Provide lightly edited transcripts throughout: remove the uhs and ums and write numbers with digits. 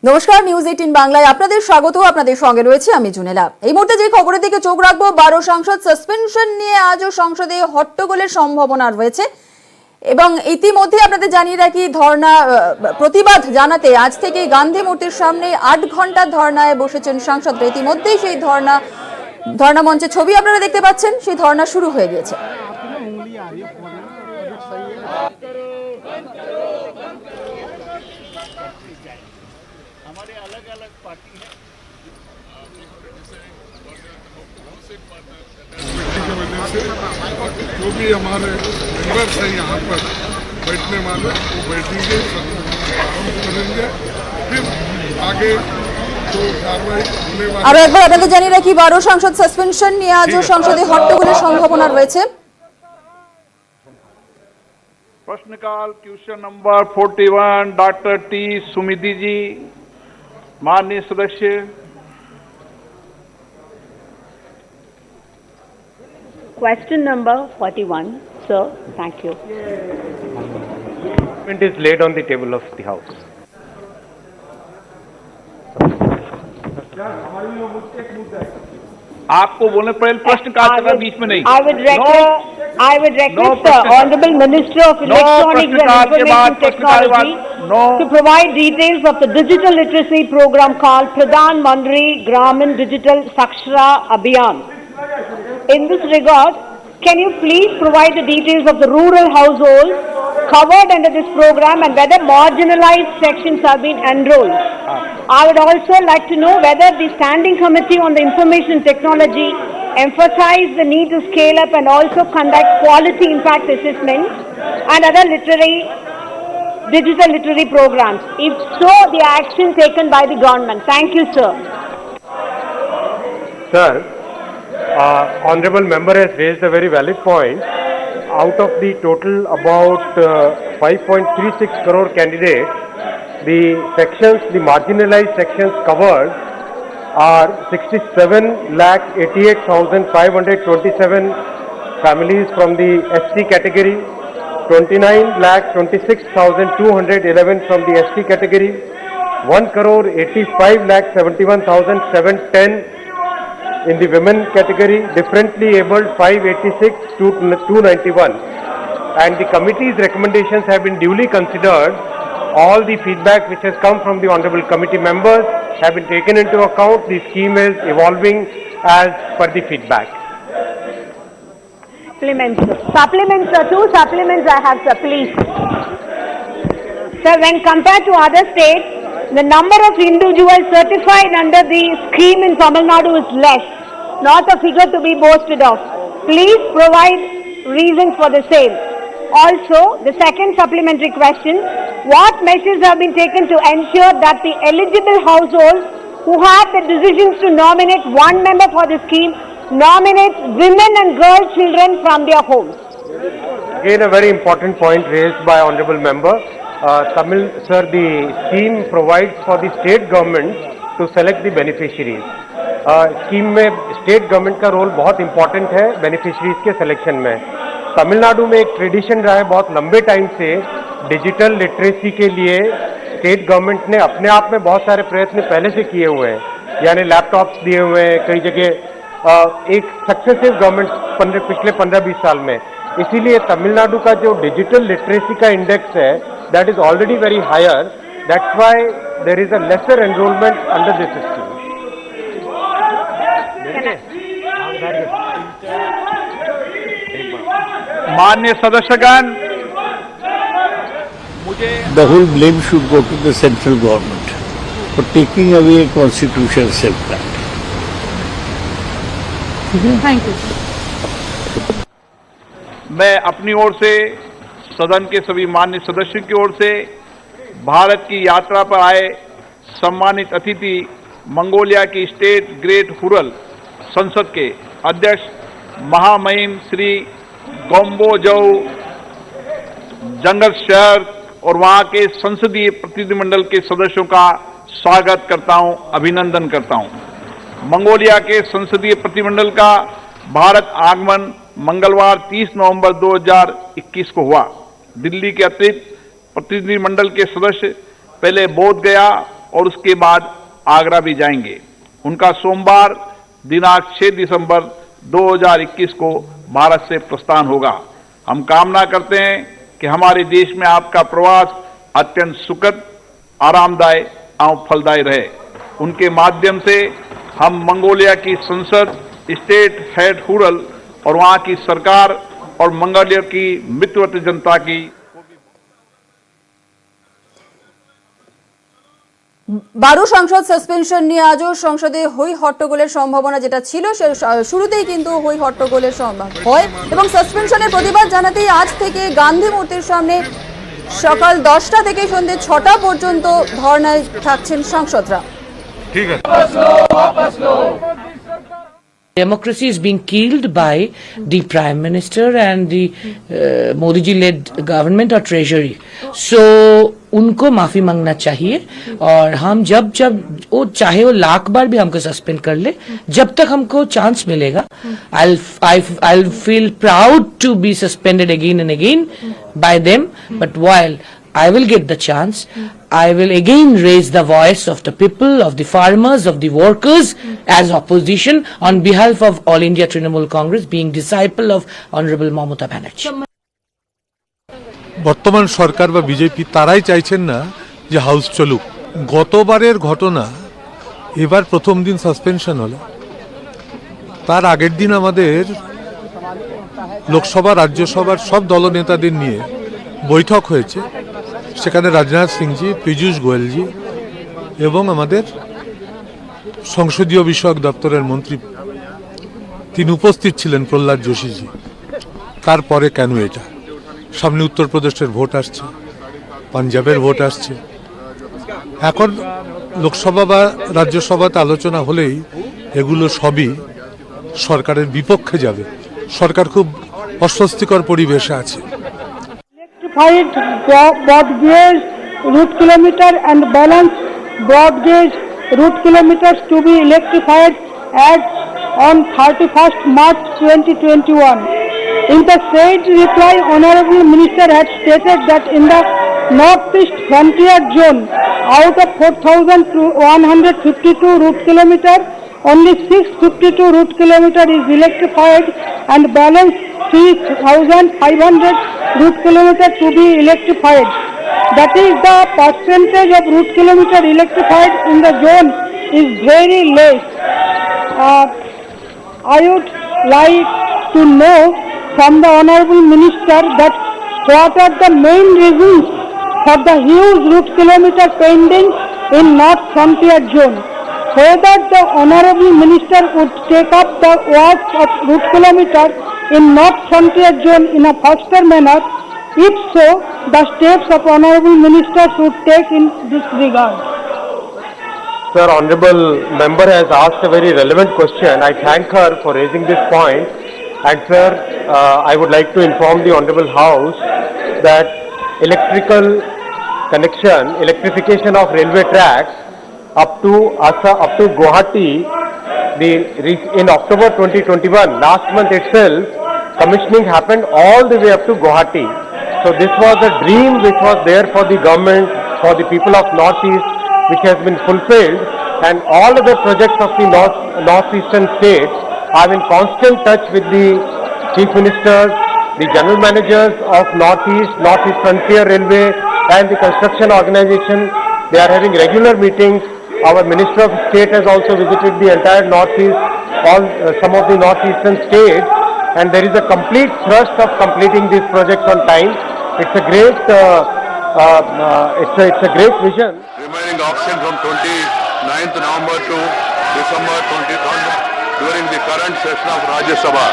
নমস্কার, নিউজ 18 বাংলায় আপনাদের স্বাগত। আপনাদের সঙ্গে রয়েছে আমি জুনেলা। এই মুহূর্তে যে খবরের দিকে চোখ রাখবো, 12 সাংসদ সাসপেনশন নিয়ে আজও সংসদে হট্টগোলের সম্ভাবনা রয়েছে এবং ইতিমধ্যে আপনাদের জানিয়ে রাখি, ধর্ণা প্রতিবাদ জানাতে আজ থেকে গান্ধী মূর্তির সামনে 8 ঘন্টা ধর্ণায় বসেছেন সাংসদরা। ইতিমধ্যেই সেই ধর্ণা মঞ্চে ছবি আপনারা দেখতে পাচ্ছেন, সেই ধর্ণা শুরু হয়ে গিয়েছে। हमारे अलग अलग पार्टी है जो भी हमारे मेंबर्स हैं यहाँ पर बैठने वाले वो बैठेंगे, हम करेंगे, फिर आगे जो कार्रवाई होने वाली। আরো একবার আপনাদের জানিয়ে রাখি, 12 সাংসদ সাসপেনশন নিয়ে আজও সংসদে হট্টগোলের সম্ভাবনা রয়েছে। प्रश्नकाल question number 41 doctor T Sumathi ji, माननीय सदस्य। Question number 41, sir. Thank you. It is laid on the table of the House. आपको बोलने पड़े प्रश्न काल चल रहा है, बीच में नहीं। I would request the Honorable Minister of Electronics and Information Technology to provide details of the digital literacy program called Pradhan Mantri Gramin Digital Sakshara Abhiyan. In this regard, can you please provide the details of the rural households covered under this program and whether marginalized sections have been enrolled? I would also like to know whether the Standing Committee on the Information Technology emphasized the need to scale up and also conduct quality impact assessments and other digital literary programs. If so, the action taken by the government. Thank you, sir. Sir, honorable member has raised a very valid point. Out of the total about 5.36 crore candidates, the sections, the marginalized sections covered are 67,88,527 families from the SC category, 29,26,211 from the ST category, 1,85,71,710 in the women category, differently abled 586 to 291, and the committee's recommendations have been duly considered. All the feedback which has come from the honorable committee members have been taken into account. The scheme is evolving as per the feedback. Supplements, sir. 2 supplements I have, sir, please. Sir, when compared to other states, the number of individuals certified under the scheme in Tamil Nadu is less, not a figure to be boasted of. Please provide reasons for the same. Also, the second supplementary question, what measures have been taken to ensure that the eligible households who have the decisions to nominate one member for the scheme nominate women and girl children from their homes? Again, a very important point raised by honorable member. Sir, the scheme provides for the state government to select the beneficiaries. Scheme में state government का role बहुत important है beneficiaries के selection में। तमिलनाडु में एक tradition रहा है बहुत लंबे टाइम से, डिजिटल लिटरेसी के लिए स्टेट गवर्नमेंट ने अपने आप में बहुत सारे प्रयत्न पहले से किए हुए हैं, यानी लैपटॉप्स दिए हुए हैं कई जगह, एक सक्सेसिव गवर्नमेंट पिछले 15-20 साल में। इसीलिए तमिलनाडु का जो डिजिटल लिटरेसी का इंडेक्स है that is already very higher, that's why there is a lesser enrolment under this scheme. माननीय सदस्यगण, मुझे the whole blame should go to the central government for taking away a constitutional safeguard. Thank you. मैं अपनी ओर से सदन के सभी माननीय सदस्यों की ओर से भारत की यात्रा पर आए सम्मानित अतिथि मंगोलिया की स्टेट ग्रेट हुरल संसद के अध्यक्ष महामहिम श्री गोम्बोजो जंगल शहर और वहां के संसदीय प्रतिनिधिमंडल के सदस्यों का स्वागत करता हूं, अभिनंदन करता हूं। मंगोलिया के संसदीय प्रतिनिधिमंडल का भारत आगमन मंगलवार 30 नवंबर 2021 को हुआ। दिल्ली के अतिरिक्त प्रतिनिधिमंडल के सदस्य पहले बोध गया और उसके बाद आगरा भी जाएंगे। उनका सोमवार दिनांक 6 दिसंबर 2021 को भारत से प्रस्थान होगा। हम कामना करते हैं कि हमारे देश में आपका प्रवास अत्यंत सुखद, आरामदायक और फलदायी रहे। उनके माध्यम से हम मंगोलिया की संसद, स्टेट हेड हुरल और वहां की सरकार और मंगोलिया की मित्रवत जनता की বারো সাংসদ সাসপেনশন নিয়ে আজও সংসদে হই হট্টগোলের সম্ভাবনা যেটা ছিল শুরুতেই কিন্তু হই হট্টগোলের হয় এবং সাসপেনশনের প্রতিবাদ জানাতেই আজ থেকে গান্ধী মূর্তির সামনে সকাল 10টা থেকে সন্ধ্যে 6টা পর্যন্ত ধর্নায় থাকছেন সাংসদরা। ठीक है। Democracy is being killed by the Prime Minister and the Modi ji led government or treasury. So उनको माफी मांगना चाहिए और हम जब वो चाहे वो लाख बार भी हमको सस्पेंड कर ले, जब तक हमको चांस मिलेगा, I'll feel proud to be suspended again and again by them. But while I will get the chance, I will again raise the voice of the people, of the farmers, of the workers as opposition on behalf of All India Trinamool Congress, being disciple of Honorable Mamata Banerjee. বর্তমান সরকার বা BJP তারাই চাইছেন না যে house চলুক। গতবারের ঘটনা, এবার প্রথম দিন সাসপেনশন হলো, তার আগের দিন আমাদের লোকসভা রাজ্যসভার সব দলনেতাদের নিয়ে বৈঠক হয়েছে। সেখানে রাজনাথ সিংজি, পীযূষ গোয়েলজি এবং আমাদের সংসদীয় বিষয়ক দপ্তরের মন্ত্রী তিনি উপস্থিত ছিলেন, প্রহ্লাদ যোশীজি। তারপরে কেন এটা? সামনে উত্তরপ্রদেশের ভোট আসছে, পাঞ্জাবের ভোট আসছে। এখন লোকসভা বা রাজ্যসভাতে আলোচনা হলেই এগুলো সবই সরকারের বিপক্ষে যাবে। সরকার খুব অস্বস্তিকর পরিবেশে আছে। Electrified broad gauge route kilometer and balanced broad gauge route kilometers to be electrified as on 31st March 2021. In the said reply, Honorable Minister had stated that in the Northeast Frontier Zone, out of 4,152 route kilometer, only 652 route kilometer is electrified and balance 3,500 route kilometer to be electrified. That is, the percentage of route kilometer electrified in the zone is very less. I would like to know from the Honorable Minister that what are the main reasons for the huge route kilometer pending in North Frontier Zone. Whether the Honorable Minister would take up the work of route kilometer in North Frontier Zone in a faster manner. If so, the steps of Honorable Minister should take in this regard. Sir, Honorable Member has asked a very relevant question. I thank her for raising this point. And sir, I would like to inform the Honorable House that electrification of railway tracks up to Guwahati, in October 2021, last month itself, commissioning happened all the way up to Guwahati. So this was a dream which was there for the government, for the people of Northeast, which has been fulfilled, and all other projects of the northeastern states are in constant touch with the Chief Ministers, the General Managers of Northeast Frontier Railway and the construction organization. They are having regular meetings. Our Minister of State has also visited the entire Northeast, some of the northeastern states, and there is a complete thrust of completing these projects on time. It's a great vision. Remaining auction from 29th November to December 23rd during the current session of Rajya Sabha.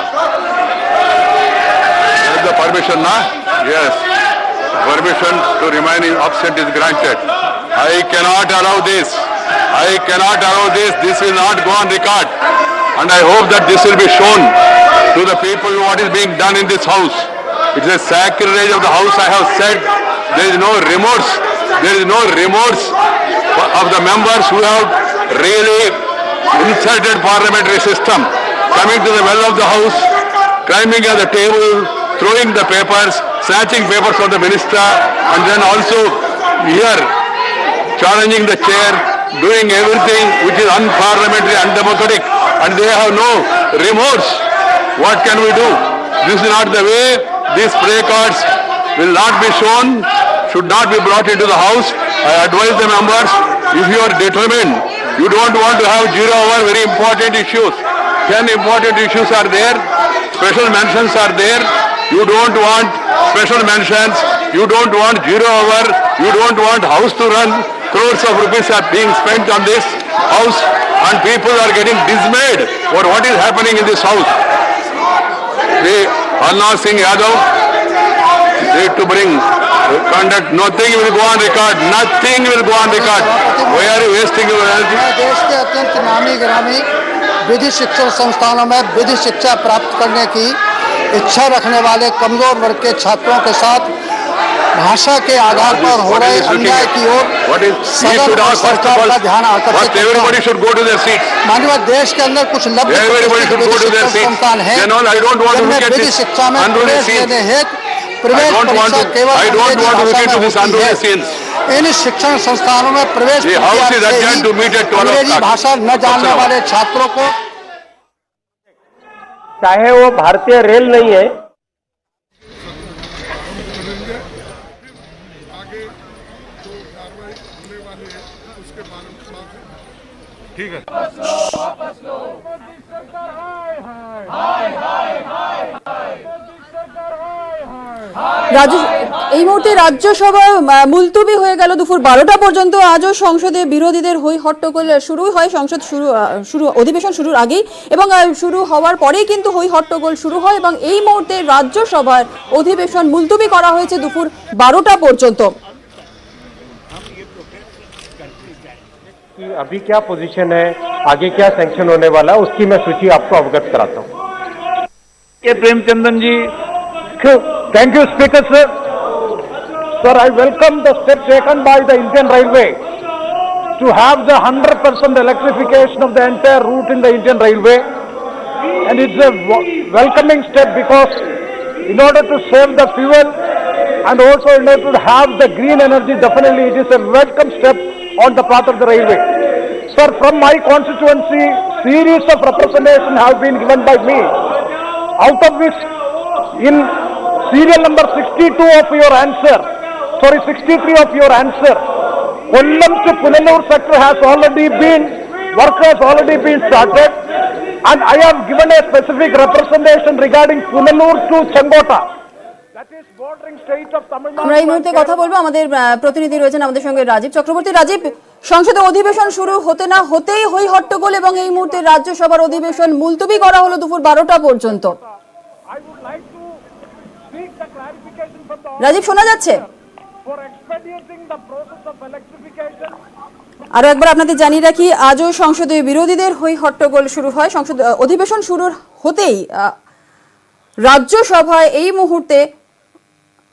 There is the permission, na? Yes. Permission to remaining absent is granted. I cannot allow this. This will not go on record. And I hope that this will be shown to the people what is being done in this house. It is a sacrilege of the house, I have said. There is no remorse. Of the members who have really insulted parliamentary system, coming to the well of the house, climbing at the table, throwing the papers, snatching papers from the minister, and then also here challenging the chair, doing everything which is unparliamentary, undemocratic, and they have no remorse. What can we do? This is not the way. These placards will not be shown, should not be brought into the House. I advise the members, if you are determined, you don't want to have zero over very important issues. 10 important issues are there, special mentions are there. You don't want special mentions, you don't want zero over, you don't want House to run. Crores of rupees are being spent on this House and people are getting dismayed for what is happening in this House. Arnav Singh Yadav need to bring conduct. Nothing will go on record. Nothing will go on record. Why are you wasting your energy? देश के अत्यंत नामी गिरामी विधि शिक्षण संस्थानों में विधि शिक्षा प्राप्त करने की इच्छा रखने वाले कमजोर वर्ग के छात्रों के साथ भाषा के आधार पर हो रहे अन्याय की ओर सदन और सरकार का ध्यान आकर्षित करता है। माननीय देश के अंदर कुछ लब्ध संस्थान है जिनमें विधि शिक्षा में प्रवेश लेने हेतु प्रवेश परीक्षा केवल अंग्रेजी भाषा में होती है। इन शिक्षण संस्थानों में प्रवेश अंग्रेजी भाषा न जानने वाले छात्रों को, चाहे वो भारतीय रेल नहीं है, करेंगे, फिर आगे जो कार्रवाई होने वाली है उसके बारे में बात ठीक है। এই মুহূর্তে রাজ্যসভা মুলতবি হয়ে গেল দুপুর 12টা পর্যন্ত। আজও সংসদে বিরোধীদের হই হট্টগোল শুরু হয়। সংসদ শুরু অধিবেশন শুরুর আগেই এবং শুরু হওয়ার পরেই কিন্তু হই হট্টগোল শুরু হয় এবং এই মুহূর্তে রাজ্যসভার অধিবেশন মুলতবি করা হয়েছে দুপুর 12টা পর্যন্ত। अभी क्या पोजीशन है, आगे क्या सैंक्शन होने वाला, उसकी मैं सूची आपको अवगत कराता हूँ। प्रेमचंदन जी। Thank you, Speaker, sir. Sir, I welcome the step taken by the Indian Railway to have the 100% electrification of the entire route in the Indian Railway. And it's a welcoming step because in order to save the fuel and also in order to have the green energy, definitely it is a welcome step on the part of the railway. Sir, from my constituency, series of representation have been given by me, out of which in serial number 62 of your answer, 63 of your answer, Kollam to Punalur sector has already been, work has already been started, and I have given a specific representation regarding Punalur to Changota. That is bordering state of Tamil Nadu. আমরা এই মুহূর্তে কথা বলবো, আমাদের প্রতিনিধি রয়েছেন আমাদের সঙ্গে রাজীব চক্রবর্তী। রাজীব, সংসদে অধিবেশন শুরু হতে না হতেই হই হট্টগোল এবং এই মুহূর্তে রাজ্যসভার অধিবেশন মুলতবি করা হলো দুপুর 12টা পর্যন্ত। রাজীব, শোনা যাচ্ছে? আরো একবার আপনাদের জানিয়ে রাখি, আজও সংসদে বিরোধীদের হই হট্টগোল শুরু হয়। সংসদ অধিবেশন শুরুর হতেই রাজ্যসভায় এই মুহূর্তে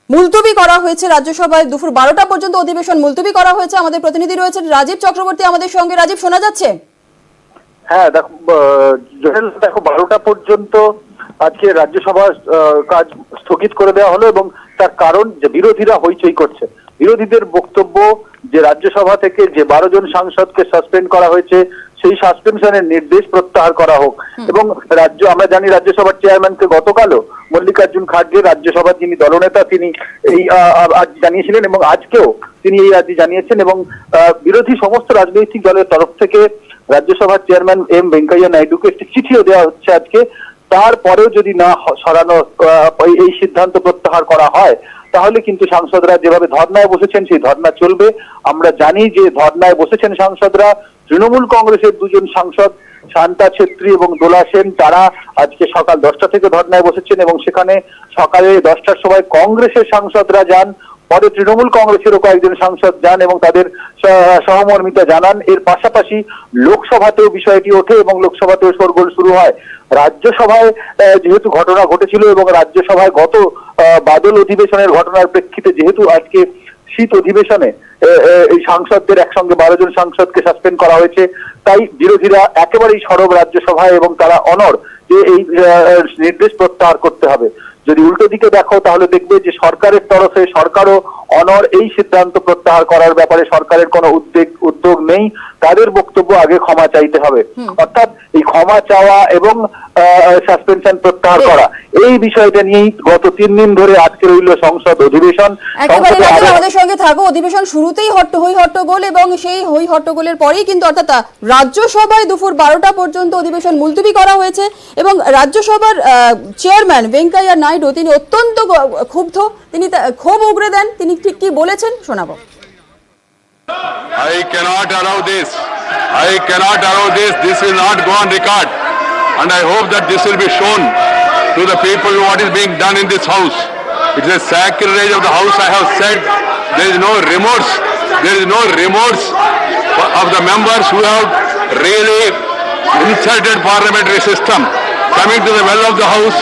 মুলতবি করা হয়েছে। রাজ্যসভায় দুপুর 12টা পর্যন্ত অধিবেশন মুলতবি করা হয়েছে। আমাদের প্রতিনিধি রয়েছেন রাজীব চক্রবর্তী আমাদের সঙ্গে। রাজীব, শোনা যাচ্ছে? হ্যাঁ, দেখো 12টা পর্যন্ত আজকে রাজ্যসভা কাজ স্থগিত করে দেওয়া হলো এবং তার কারণ যে বিরোধীরা হইচই করছে। বিরোধীদের বক্তব্য যে রাজ্যসভা থেকে যে 12 জন সাংসদকে সাসপেন্ড করা হয়েছে সেই সাসপেনশনের নির্দেশ প্রত্যাহার করা হোক এবং আমরা জানি রাজ্যসভার চেয়ারম্যানকে গতকালও মল্লিকার্জুন খাড়গে, রাজ্যসভার যিনি দলনেতা, তিনি এই আর্জি জানিয়েছিলেন এবং আজকেও তিনি এই আর্জি জানিয়েছেন এবং বিরোধী সমস্ত রাজনৈতিক দলের তরফ থেকে রাজ্যসভার চেয়ারম্যান এম ভেঙ্কাইয়া নাইডুকে একটি চিঠিও দেওয়া হচ্ছে আজকে। তারপরেও যদি না সরানো এই সিদ্ধান্ত প্রত্যাহার করা হয় তাহলে কিন্তু সাংসদরা যেভাবে ধর্নায় বসেছেন সেই ধর্না চলবে। আমরা জানি যে ধর্নায় বসেছেন সাংসদরা তৃণমূল কংগ্রেসের 2 জন সাংসদ শান্তা ছেত্রী এবং দোলা সেন, তারা আজকে সকাল 10টা থেকে ধর্নায় বসেছেন এবং সেখানে সকালে 10টার সময় কংগ্রেসের সাংসদরা যান, পরে তৃণমূল কংগ্রেসেরও কয়েকজন সাংসদ যান এবং তাদের সহমর্মিতা জানান। এর পাশাপাশি লোকসভাতেও বিষয়টি ওঠে এবং লোকসভাতেও শোরগোল শুরু হয়। রাজ্যসভায় যেহেতু ঘটনা ঘটেছিল এবং রাজ্যসভায় গত বাদল অধিবেশনের ঘটনার প্রেক্ষিতে যেহেতু আজকে শীত অধিবেশনে এই সাংসদদের একসঙ্গে 12 জন সাংসদকে সাসপেন্ড করা হয়েছে, তাই বিরোধীরা একেবারেই সরব রাজ্যসভায় এবং তারা অনড় যে এই নির্দেশ প্রত্যাহার করতে হবে। যদি উল্টো দিকে দেখো তাহলে দেখবে যে সরকারের তরফে সরকারও অনর এই সিদ্ধান্ত প্রত্যাহার করার ব্যাপারে সরকারের কোনো উদ্যোগ নেই। তাদের বক্তব্য আগে ক্ষমা চাইতে হবে, অর্থাৎ এই ক্ষমা চাওয়া এবং সাসপেনশন প্রত্যাহার করা এই বিষয়টা নিয়েই গত 3 দিন ধরে আজকে রইল সংসদ অধিবেশন। একেবারে রাজু আমাদের সঙ্গে থাকো। অধিবেশন শুরুতেই হই হট্টগোল এবং সেই হই হট্টগোলের পরেই কিন্তু অর্থাৎ রাজ্যসভায় দুপুর 12টা পর্যন্ত অধিবেশন মুলতবি করা হয়েছে এবং রাজ্যসভার চেয়ারম্যান ভেঙ্কাইয়া নাইডু তিনি অত্যন্ত ক্ষুব্ধ, তিনি ক্ষোভ উগরে দেন। তিনি ঠিক কি বলেছেন শোনাবো। I cannot allow this. I cannot allow this. This will not go on record. And I hope that this will be shown to the people what is being done in this house. It is a sacrilege of the house. I have said there is no remorse. There is no remorse of the members who have really insulted parliamentary system, coming to the well of the house,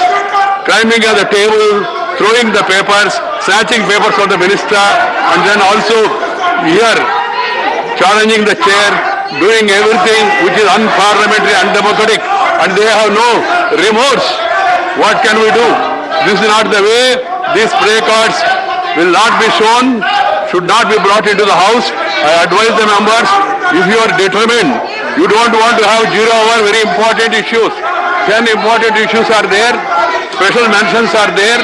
climbing at the table, throwing the papers, snatching papers from the minister, and then also here challenging the chair, doing everything which is unparliamentary, undemocratic, and they have no remorse. What can we do? This is not the way. These placards will not be shown, should not be brought into the house. I advise the members, if you are determined, you don't want to have 0 hour very important issues. 10 important issues are there, special mentions are there.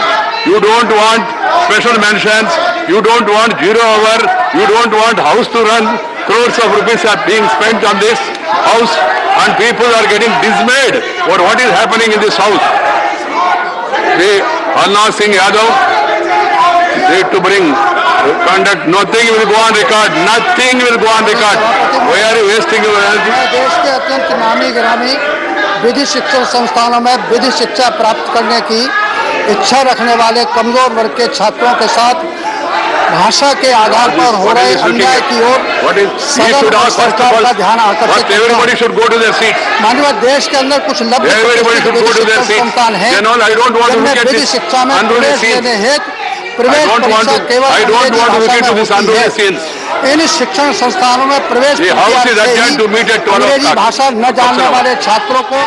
You don't want special mentions, you don't want 0 hour, you don't want house to run. Crores of rupees are being spent on this house and people are getting dismayed for what is happening in this house. Arnav Singh Yadav need to bring conduct. Nothing will go on record. Nothing will go on record. Why are you wasting your energy? देश के अत्यंत नामी गिरामी विधि शिक्षण संस्थानों में विधि शिक्षा प्राप्त करने की इच्छा रखने वाले कमजोर वर्ग के छात्रों के साथ भाषा के आधार पर हो रहे अन्याय की ओर सदन और सरकार का ध्यान आकर्षित करना। माननीय देश के अंदर कुछ लब्ध संस्थान है जिनमें विधि शिक्षा में प्रवेश लेने हेतु प्रवेश परीक्षा केवल इन शिक्षण संस्थानों में प्रवेश अंग्रेजी भाषा न जानने वाले छात्रों को